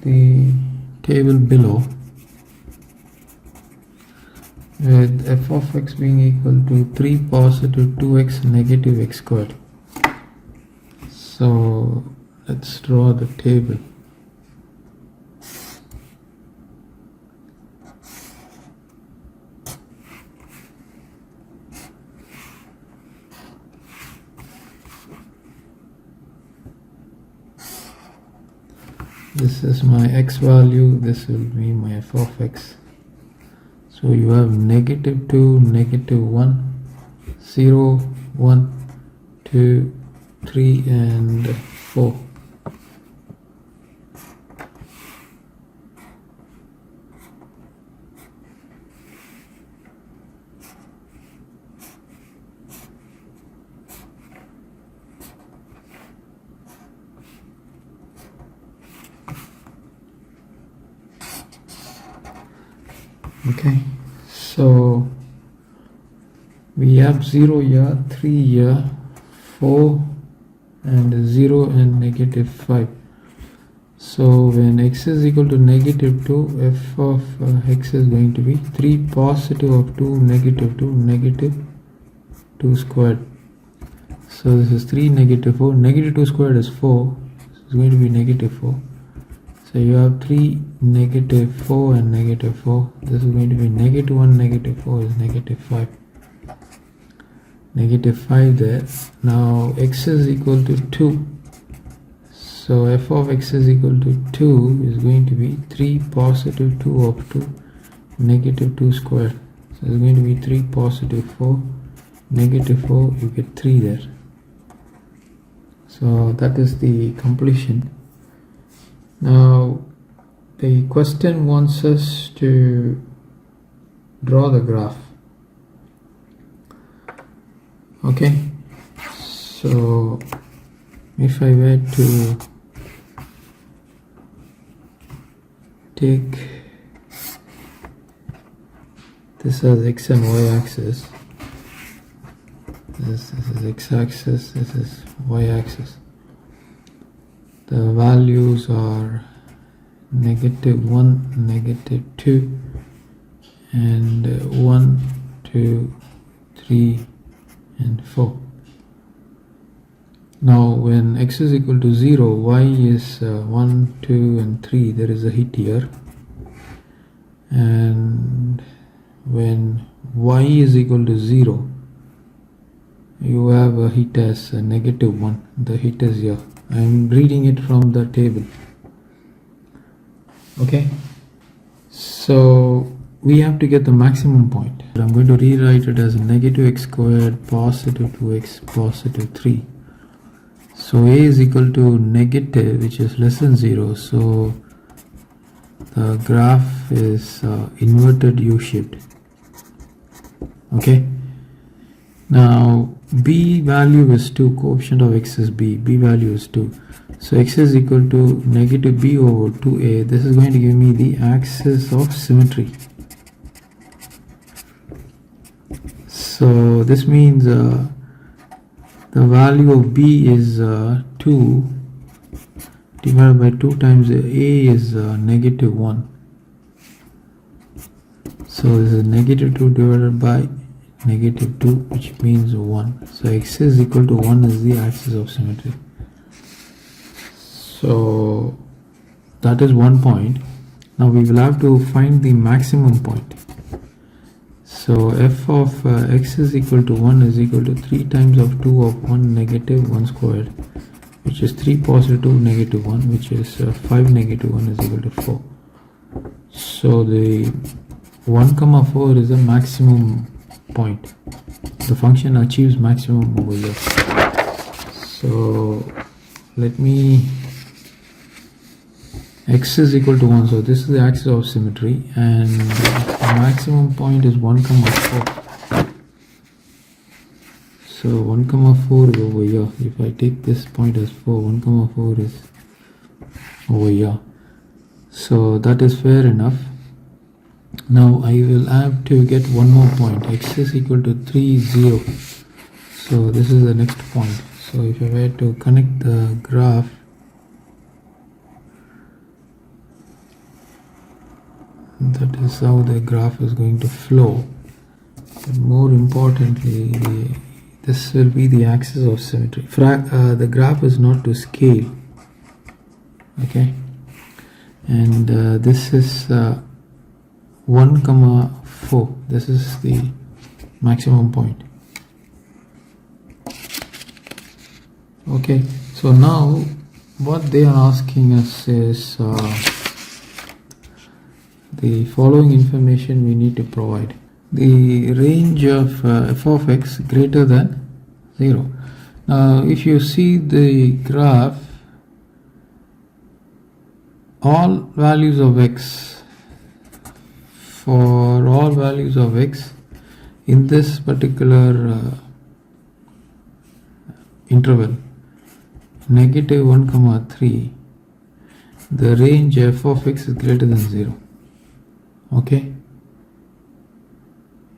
the table below with f of x being equal to 3 positive 2x negative x squared. So let's draw the table. This is my x value, this will be my f of x. So you have negative 2, negative 1, 0, 1, 2, 3 and 4. Okay, so we have 0 here, 3 here, 4 and 0 and negative 5. So when x is equal to negative 2, f of x is going to be 3 positive of 2 negative 2 negative 2 squared. So this is 3 negative 4, negative 2 squared is 4, this is going to be negative 4. So you have 3 negative 4 and negative 4. This is going to be negative 1 negative 4 is negative 5. Negative 5 there. Now x is equal to 2. So f of x is equal to 2 is going to be 3 positive 2 of 2 negative 2 squared. So it's going to be 3 positive 4 negative 4, you get 3 there. So that is the completion. Now the question wants us to draw the graph. Okay, so if I were to take this as x and y axis, this is x axis, this is y axis. The values are negative 1, negative 2 and 1, 2, 3 and 4. Now when x is equal to 0, y is 1, 2 and 3, there is a hit here, and when y is equal to 0, you have a hit as a negative 1, the hit is here. I am reading it from the table. Okay, so we have to get the maximum point. I'm going to rewrite it as negative x squared positive 2x positive 3. So a is equal to negative, which is less than 0. So the graph is inverted U-shaped. Okay, now b value is 2, coefficient of x is b value is 2. So x is equal to negative b over 2a. This is going to give me the axis of symmetry. So this means the value of b is 2 divided by 2 times a is negative 1. So this is negative 2 divided by negative 2, which means 1. So x is equal to 1 is the axis of symmetry. So that is one point. Now we will have to find the maximum point. So f of x is equal to 1 is equal to 3 times of 2 of 1 negative 1 squared, which is 3 positive 2 negative 1, which is 5 negative 1 is equal to 4. So the 1 comma 4 is the maximum point. The function achieves maximum over here. So let me, x is equal to 1, so this is the axis of symmetry, and the maximum point is 1 comma 4. So 1 comma 4 is over here. If I take this point as 4, 1 comma 4 is over here. So that is fair enough. Now I will have to get one more point. X is equal to 3, 0. So this is the next point. So if I were to connect the graph, That is how the graph is going to flow. But more importantly, this will be the axis of symmetry. The graph is not to scale, okay, and this is 1,4. This is the maximum point. Okay, so now what they are asking us is the following information we need to provide. The range of f of x greater than 0. Now if you see the graph, all values of x, for all values of x in this particular interval, negative 1, 3, the range f of x is greater than 0. Okay,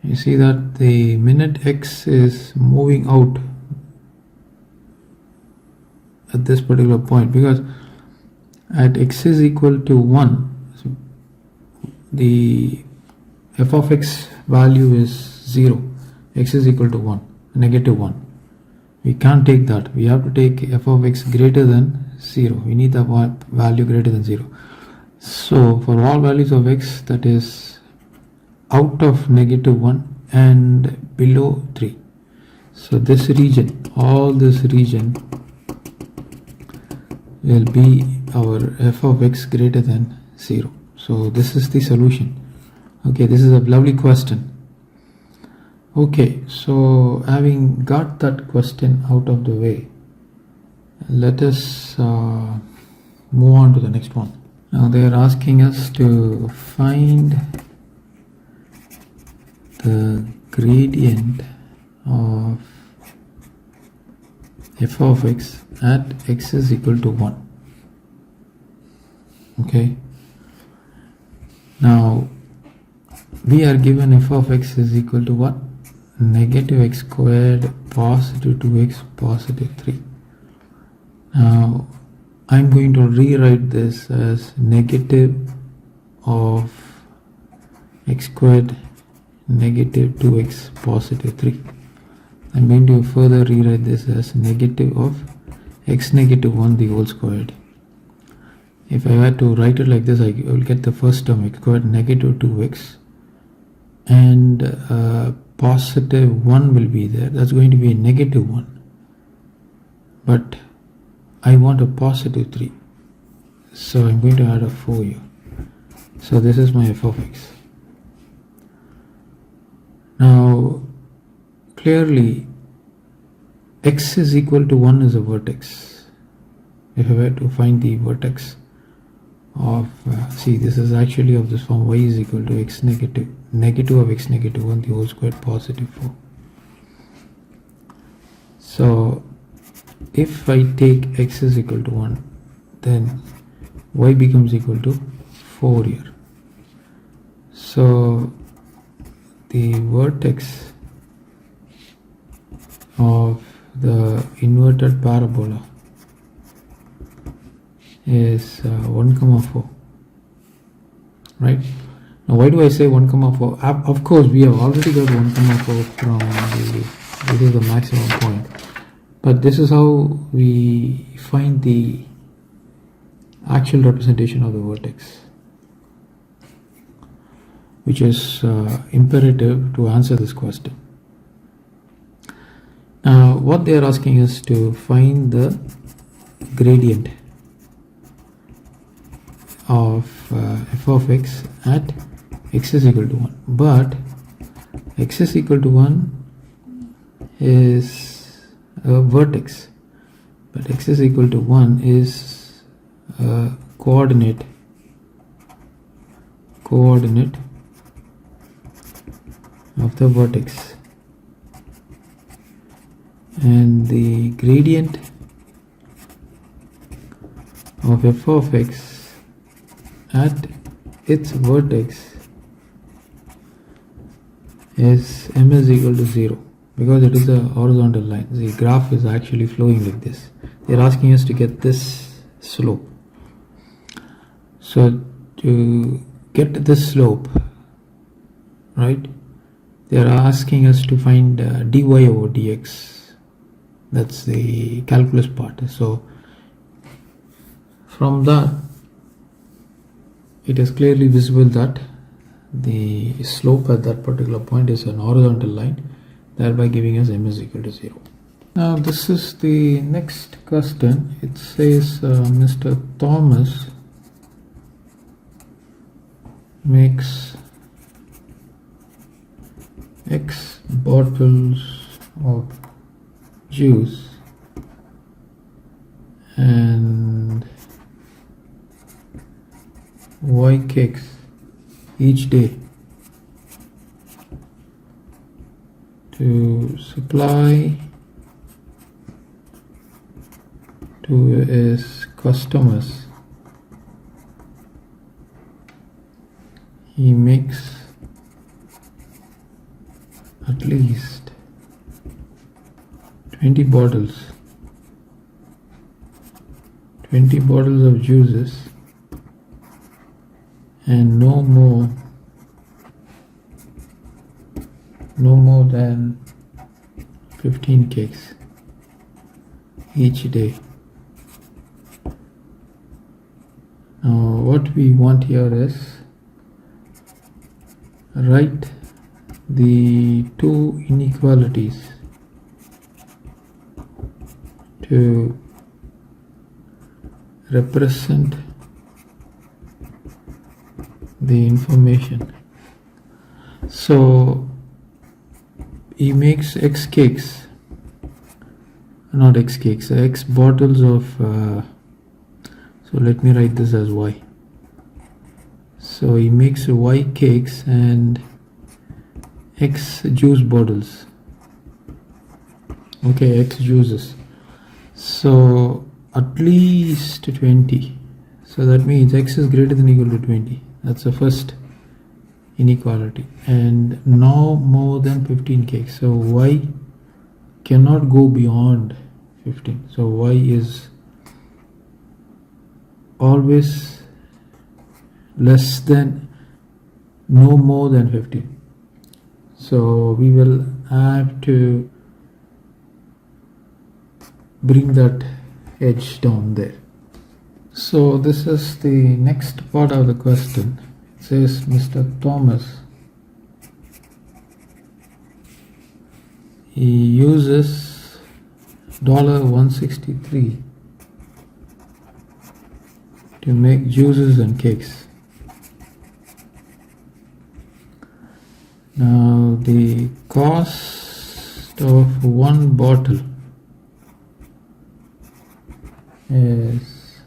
you see that the minute x is moving out at this particular point, because at x is equal to 1, so the f of x value is 0, x is equal to 1, negative 1. We can't take that. We have to take f of x greater than 0. We need the value greater than 0. So for all values of x that is out of negative 1 and below 3. So this region, all this region will be our f of x greater than 0. So this is the solution. Okay, this is a lovely question. Okay, so having got that question out of the way, let us move on to the next one. Now they are asking us to find the gradient of f of x at x is equal to 1. Okay, now we are given f of x is equal to what? Negative x squared positive 2x positive 3. Now I'm going to rewrite this as negative of x squared negative 2x positive 3. I'm going to further rewrite this as negative of x negative 1 the whole squared. If I were to write it like this, I will get the first term x squared negative 2x and positive 1 will be there. That's going to be a negative 1. But I want a positive 3. So I'm going to add a 4 here. So this is my f of x. Now clearly x is equal to 1 is a vertex. If I were to find the vertex of see, this is actually of this form, y is equal to x negative of x negative 1 the whole squared positive 4. So if I take x is equal to 1, then y becomes equal to 4 here. So the vertex of the inverted parabola is 1, 4. Right? Now why do I say 1, 4? Of course we have already got 1, 4 from this is the maximum point. But this is how we find the actual representation of the vertex, which is imperative to answer this question. Now what they are asking us to find the gradient of f of x at x is equal to 1, but x is equal to 1 is a vertex, but x is equal to 1 is a coordinate of the vertex, and the gradient of f of x at its vertex is m is equal to 0, because it is a horizontal line. The graph is actually flowing like this. They are asking us to get this slope. So to get the slope, right, they are asking us to find dy over dx. That's the calculus part. So from that it is clearly visible that the slope at that particular point is an horizontal line, thereby giving us m is equal to 0. Now this is the next question. It says Mr. Thomas makes X bottles of juice and Y cakes each day to supply to his customers. He makes at least 20 bottles of juices and no more than 15 cakes each day. Now what we want here is write the two inequalities to represent the information. So he makes X bottles of so let me write this as Y. So he makes Y cakes and X juice bottles. Okay, X juices. So at least 20. So that means X is greater than or equal to 20. That's the first inequality. And no more than 15 cakes. So Y cannot go beyond 15. So Y is always less than, no more than 15. So we will have to bring that edge down there. So this is the next part of the question. It says Mr. Thomas, he uses $163 to make juices and cakes. Now the cost of one bottle is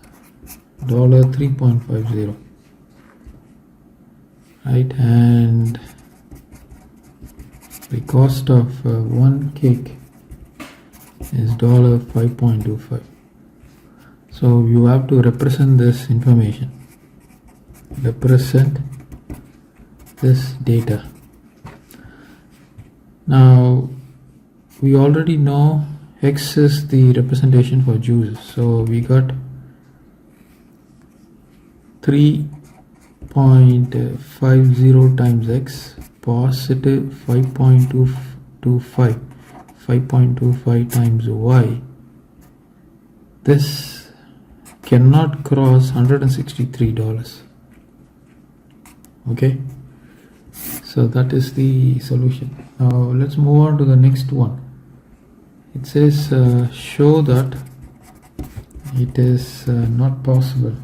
$3.50, right, and the cost of one cake is $5.25. So you have to represent this information, represent this data. Now we already know X is the representation for juices, so we got 3.50 times X, positive 5.25, 5.25 times Y. This cannot cross $163. Okay, so that is the solution. Now let's move on to the next one. It says show that it is not possible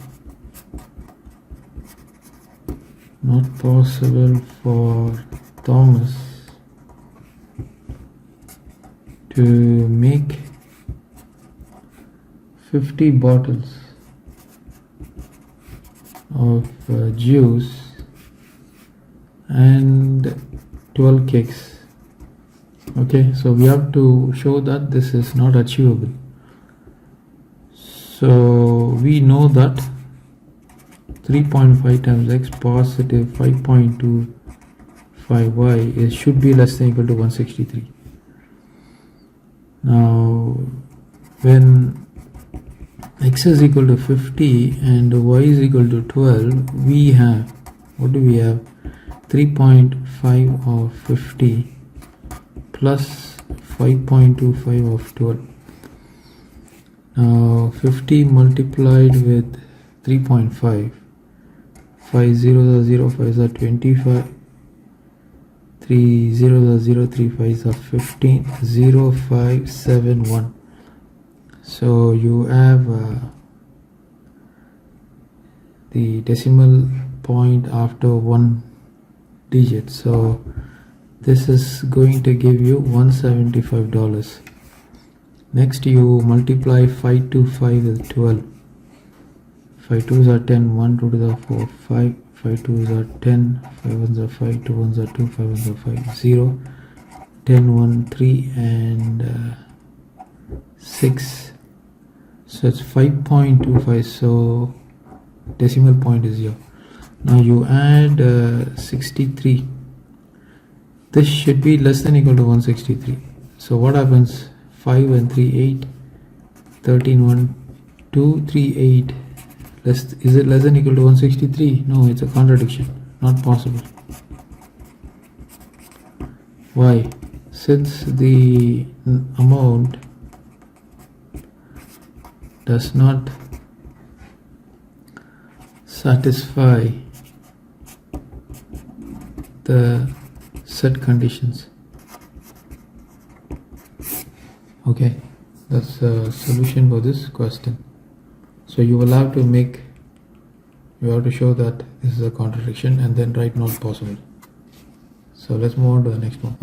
for Thomas to make 50 bottles of juice and 12 cakes. Okay, so we have to show that this is not achievable. So we know that 3.5 times X positive 5.25Y should be less than or equal to 163. Now when X is equal to 50 and Y is equal to 12, we have what do we have? 3.5 of 50 plus 5.25 of 12. Now 50 multiplied with 3.5, 5 zeros are 0, 5s are 25, 3 zeros are 0, 3 5s are 15, 0 5 7 1. So you have the decimal point after one digit, so this is going to give you $175. Next you multiply 525 with 12. 5 2s are 10, 1 2 to the 4, 5, 5 2s are 10, 5 1s are 5, 2 1s are 2, 5 1s are 5, 0, 10 1 3 and 6. So it's 5.25, so decimal point is here. Now you add 63. This should be less than equal to 163. So what happens? 5 and 3 8, 13 1 2 3 8. Is it less than equal to 163? No, it's a contradiction. Not possible. Why? Since the amount does not satisfy the set conditions. Okay, that's the solution for this question. So you will have to show that this is a contradiction and then write not possible. So let's move on to the next one.